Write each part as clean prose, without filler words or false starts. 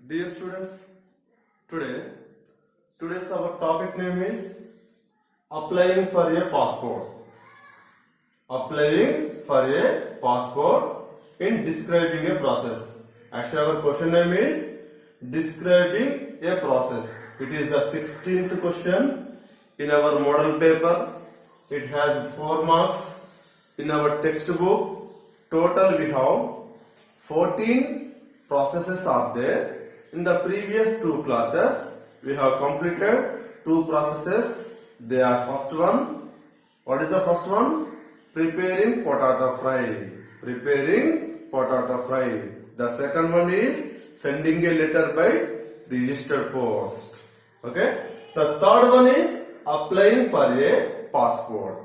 Dear students, today's our topic name is applying for a passport. Applying for a passport in describing a process. Actually, our question name is describing a process. It is the 16th question in our model paper. It has 4 marks. In our textbook, total we have 14 processes are there. In the previous 2 classes, we have completed 2 processes. They are first one. What is the first one? Preparing potato fry. Preparing potato fry. The second one is sending a letter by registered post. Okay. The third one is applying for a passport.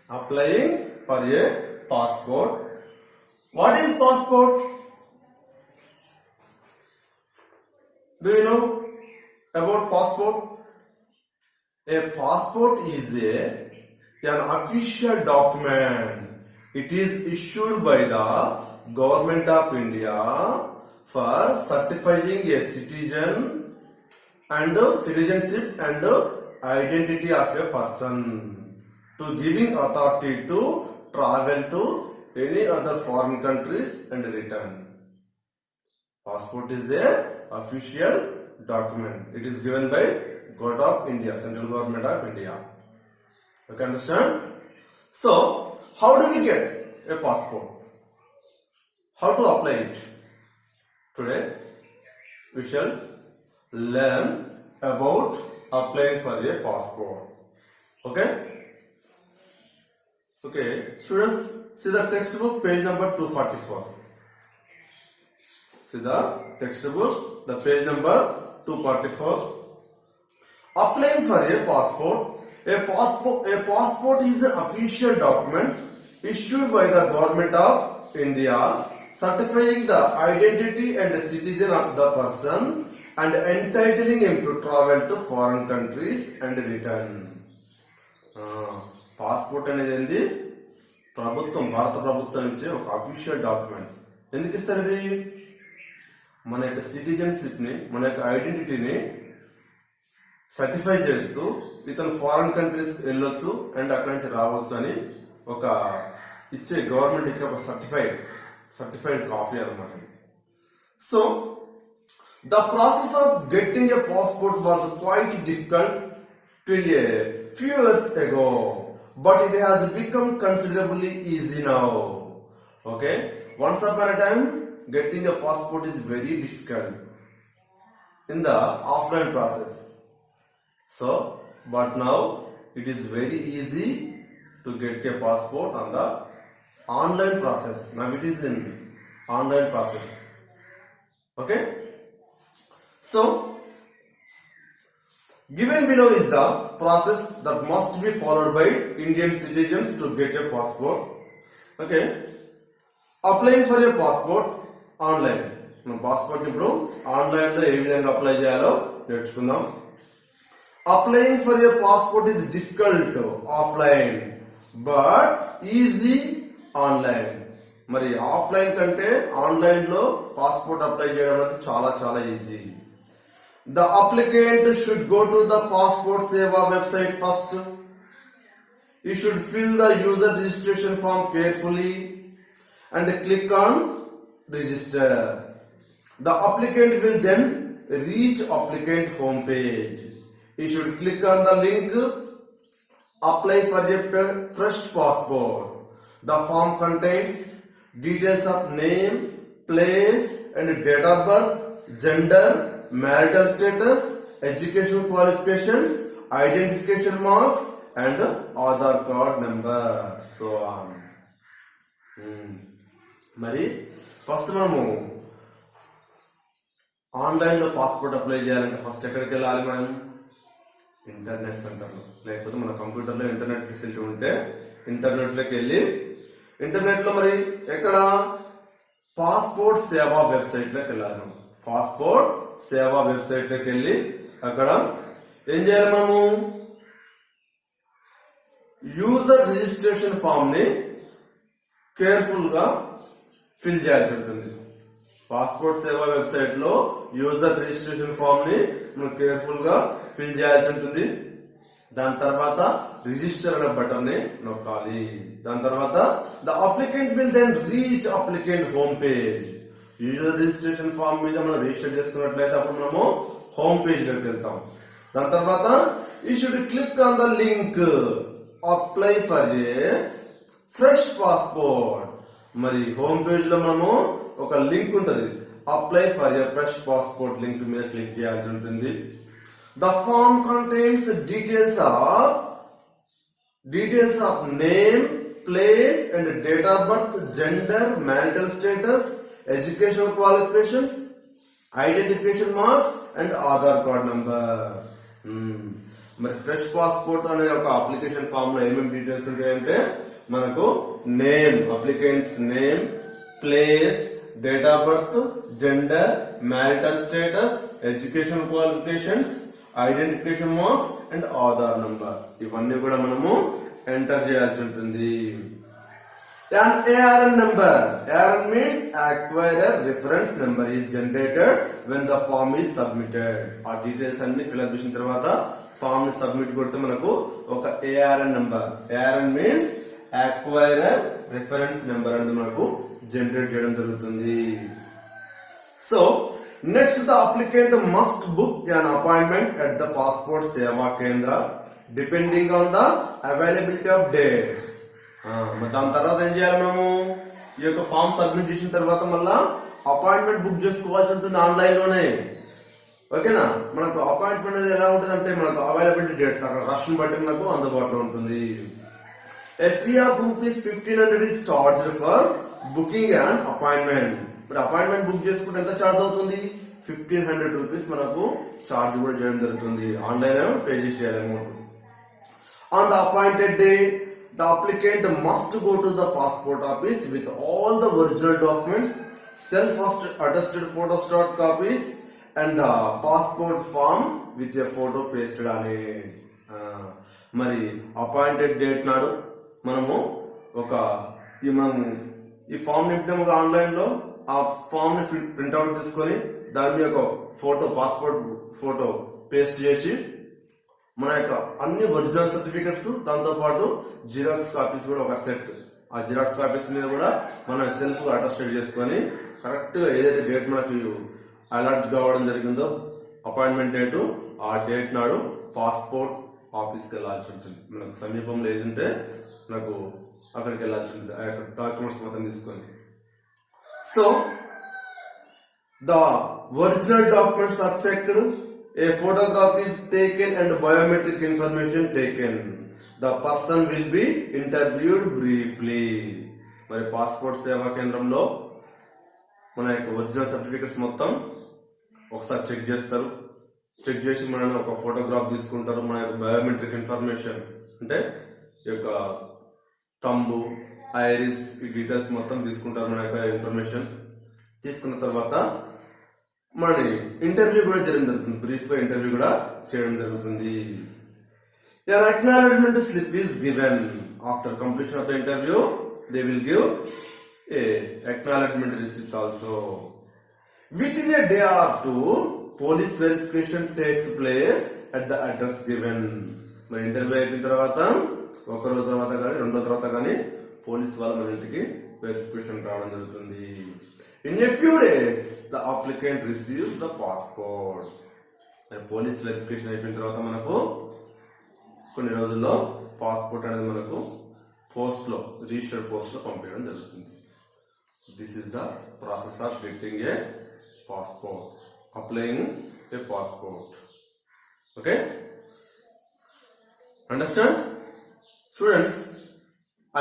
Applying for a passport. What is passport? Do you know about passport? A passport is an official document. It is issued by the government of India for certifying a citizen and citizenship and identity of a person, to giving authority to travel to any other foreign countries and return. Passport is a official document. It is given by God of India, Central Government of India. Okay, understand? So, how do we get a passport? How to apply it? Today, we shall learn about applying for a passport. Okay? Okay, students, see the textbook, page number 244. See the textbook, the page number 244. Applying for a passport. A passport is an official document issued by the government of India, certifying the identity and the citizen of the person and entitling him to travel to foreign countries and return. Passport అనేది ఏంది? ప్రభుత్వం, భారత ప్రభుత్వం ఇచ్చే ఒక official document. ఎందుకు ఇస్తారు ఇది? మన యొక్క సిటిజన్షిప్ని, మన యొక్క ఐడెంటిటీని సర్టిఫై చేస్తూ ఇతను ఫారిన్ కంట్రీస్కి వెళ్ళొచ్చు అండ్ అక్కడి నుంచి రావచ్చు అని ఒక ఇచ్చే, గవర్నమెంట్ ఇచ్చే ఒక సర్టిఫైడ్ కాపీ అనమాట. So the process of getting a passport was quite difficult till a few years ago, but it has become considerably easy now. Okay, once upon a time getting a passport is very difficult in the offline process. So but now it is very easy to get a passport on the online process. Now it is in online process. Okay, so given below is the process that must be followed by Indian citizens to get a passport. Okay, applying for a passport online. మన passport ఇప్పుడు online లో ఏ విధంగా apply చేయాలో నేర్చుకుందాం. Applying for a passport is difficult offline but easy online. మరి offline కంటే online లో passport apply చేయడం అనేది చాలా చాలా easy. The applicant should go to the Passport Seva website first. He should fill the user registration form carefully and click on register. The applicant will then reach applicant home page. He should click on the link apply for a fresh passport. The form contains details of name, place and date of birth, gender, marital status, educational qualifications, identification marks and Aadhaar card number, so on. మరి first మనము ఆన్లైన్లో passport apply చేయాలంటే first ఎక్కడికి వెళ్ళాలి? మనం internet సెంటర్లో, లేకపోతే మన కంప్యూటర్లో ఇంటర్నెట్ ఫెసిలిటీ ఉంటే ఇంటర్నెట్లోకి వెళ్ళి, ఇంటర్నెట్లో మరి ఎక్కడ? పాస్పోర్ట్ సేవా వెబ్సైట్లోకి వెళ్ళాలి. మనం పాస్పోర్ట్ సేవా వెబ్సైట్లోకి వెళ్ళి అక్కడ ఏం చేయాలి? మనము యూజర్ రిజిస్ట్రేషన్ ఫామ్ ని కేర్ఫుల్ గా ఫిల్ చేయాల్సి ఉంటుంది. పాస్పోర్ట్ సేవ వెబ్సైట్ లో యూజర్ రిజిస్ట్రేషన్ ఫామ్ ని మనం కేర్ఫుల్ గా ఫిల్ చేయాల్సి ఉంటుంది. దాని తర్వాత రిజిస్టర్ అనే బటన్ ని నొక్కాలి. దాని తర్వాత the applicant will then reach applicant home page. User registration form మీద మనం రిజిస్టర్ చేసుకున్నట్లయితే అప్పుడు మనము హోమ్ పేజ్ లోకి వెళ్తాం. దాని తర్వాత you should click on the link apply for a fresh passport. మరి హోమ్ పేజ్ లో మనము ఒక లింక్ ఉంటుంది, apply for a fresh passport link మీద క్లిక్ చేయాల్సి ఉంటుంది. The form contains details of name, place and date of birth, gender, marital status, educational qualifications, identification marks and Aadhaar card number. మరి fresh passport అనే ఒక application form లో ఏమేమి details ఉంటాయంటే మనకు name, applicants name, place, date of birth, gender, marital status, education qualifications, identification marks and Aadhaar number. ఇవన్నీ కూడా మనము ఎంటర్ చేయాల్సి ఉంటుంది. An ARN number. ARN means acquirer reference number is generated when the form is submitted. ఆ details అన్ని fill up చేసిన తర్వాత form ని సబ్మిట్ కొడితే మనకు ఒక ARN number, ARN means acquirer reference number అనేది మనకు జనరేట్ చేయడం జరుగుతుంది. So next the applicant must book an appointment at the passport seva kendra depending on the availability of dates. దాని తర్వాత ఏం చేయాలి, మనము ఈ యొక్క ఫామ్ సబ్మిట్ చేసిన తర్వాత మళ్ళా అపాయింట్మెంట్ బుక్ చేసుకోవాల్సి ఉంటుంది ఆన్లైన్ లోనే. ఓకేనా, మనకు అపాయింట్మెంట్ అనేది ఎలా ఉంటుంది అంటే మనకు అవైలబిలిటీ డేట్స్ అక్కడ రష్ బట్టి మనకు అందుబాటులో ఉంటుంది. A fee of ₹1500 is charged for booking an appointment. మరి అపాయింట్మెంట్ బుక్ చేసుకుంటే ఎంత ఛార్జ్ అవుతుంది? ₹1500 మనకు ఛార్జ్ కూడా చేయడం జరుగుతుంది. ఆన్లైన్ పే చేసేయాలి amount. On the appointed day, the applicant must go to the passport office with all the original documents, self-attested photostat copies and the passport form with a photo pasted on it. మరి appointed date నాడు మనము ఈ form నింపినాము online లో. ఆ form ని printout తీసుకొని దాని మీద ఒక ఫోటో, పాస్పోర్ట్ ఫోటో పేస్ట్ చేసి మన యొక్క అన్ని ఒరిజినల్ సర్టిఫికెట్స్, దాంతో పాటు జిరాక్స్ కాపీస్ కూడా ఒక సెట్. ఆ జిరాక్స్ కాపీస్ మీద కూడా మనం సెల్ఫ్ అటెస్టెడ్ చేసుకొని కరెక్ట్ గా ఏదైతే డేట్ మనకు అలర్ట్ కావడం జరిగిందో అపాయింట్మెంట్ డేటు, ఆ డేట్ నాడు పాస్పోర్ట్ ఆఫీస్కి వెళ్ళాల్సి ఉంటుంది. మనకు సమీపంలో ఏదంటే మనకు అక్కడికి వెళ్ళాల్సి ఉంటుంది ఆ యొక్క డాక్యుమెంట్స్ మొత్తం తీసుకొని. So the original documents are checked, a photograph is taken and biometric information taken. The person will be interviewed briefly. మరి పాస్పోర్ట్ సేవా కేంద్రంలో మన యొక్క ఒరిజినల్ సర్టిఫికెట్స్ మొత్తం ఒకసారి చెక్ చేస్తారు. చెక్ చేసి మన ఒక ఫోటోగ్రాఫ్ తీసుకుంటారు. మన యొక్క బయోమెట్రిక్ ఇన్ఫర్మేషన్ అంటే ఈ యొక్క తంబు, ఐరిస్, ఈ డీటెయిల్స్ మొత్తం తీసుకుంటారు. మన యొక్క ఇన్ఫర్మేషన్ తీసుకున్న తర్వాత మన ఇంటర్వ్యూ కూడా చేయడం జరుగుతుంది. బ్రీఫ్ గా ఇంటర్వ్యూ కూడా చేయడం జరుగుతుంది. An acknowledgement slip is given after completion of the interview. They will give a acknowledgement receipt also. Within a day or two, police verification takes place at the address given. మన interview అయిపోయిన తర్వాత ఒక రోజు తర్వాత కానీ రెండో తర్వాత కానీ పోలీస్ వాళ్ళు మన ఇంటికి వెరిఫికేషన్ రావడం జరుగుతుంది. In a few days, the applicant receives the passport. Police verification అయిపోయిన తర్వాత మనకు కొన్ని రోజుల్లో పాస్పోర్ట్ అనేది మనకు పోస్ట్ లో, రిజిస్టర్డ్ పోస్ట్ లో పంపించడం జరుగుతుంది. This is the process of getting a passport, applying A passport. Okay, understand students?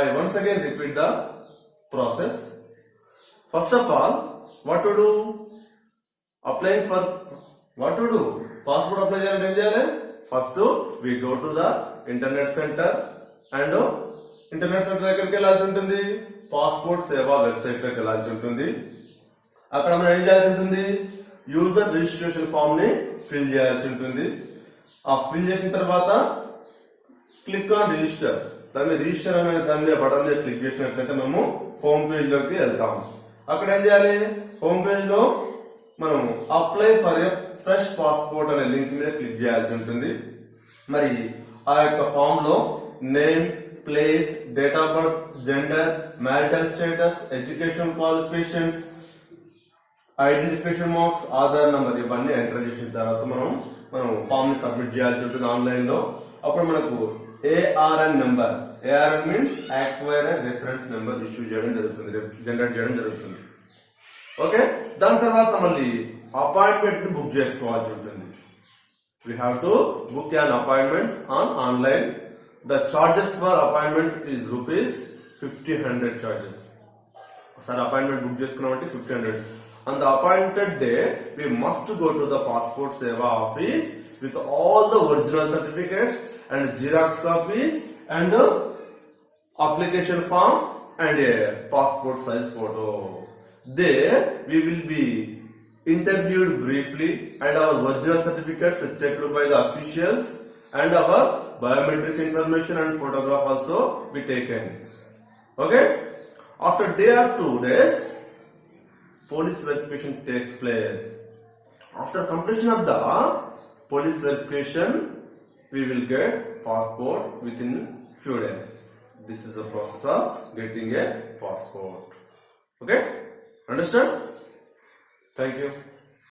I once again repeat the process. First of all, what to do? Applying for what to do? Passport apply చేయాలంటే ఏం చేయాలి? First we go to the internet center and internet centre దగ్గరికి వెళ్ళాల్సి ఉంటుంది. Passport సేవా website లోకి వెళ్ళాల్సి ఉంటుంది. అక్కడ మనం ఏం చేయాల్సి ఉంటుంది? యూజర్ రిజిస్ట్రేషన్ ఫామ్ ని ఫిల్ చేయాల్సి ఉంటుంది. ఆ ఫిల్ చేసిన తర్వాత క్లిక్ ఆన్ రిజిస్టర్, దాన్ని రిజిస్టర్ అనే దాని మీద బటన్ మీద క్లిక్ చేసినట్లయితే మేము హోమ్ పేజ్ లోకి వెళ్తాం. అక్కడ ఏం చేయాలి? హోమ్ పేజ్ లో మనం apply for a fresh passport అనే లింక్ మీద క్లిక్ చేయాల్సి ఉంటుంది. మరి ఆ యొక్క ఫామ్ లో name, place, date of birth, gender, marital status, education qualifications, identification marks, Aadhaar number ఇవన్నీ ఎంటర్ చేసిన తర్వాత మనం ఫామ్ ని సబ్మిట్ చేయాల్సి ఉంటుంది ఆన్లైన్ లో. అప్పుడు మనకు ARN number, ARN means acquire reference number issue చేయడం జరుగుతుంది, జనరేట్ చేయడం జరుగుతుంది. ఓకే, దాని తర్వాత మళ్ళీ అపాయింట్మెంట్ ని బుక్ చేసుకోవాల్సి ఉంటుంది. We have to book an appointment on online. The charges for appointment is rupees 1500 charges. ఒకసారి అపాయింట్మెంట్ బుక్ చేసుకున్నామంటే 1500. On the appointed day, we must go to the Passport Seva office with all the original certificates and Xerox copies and application form and a passport size photo. There we will be interviewed briefly and our original certificates checked by the officials and our biometric information and photograph also be taken. Okay, after day or 2 days police verification takes place. After completion of the police verification we will get passport within few days. This is the process of getting a passport. Okay, understand? Thank you.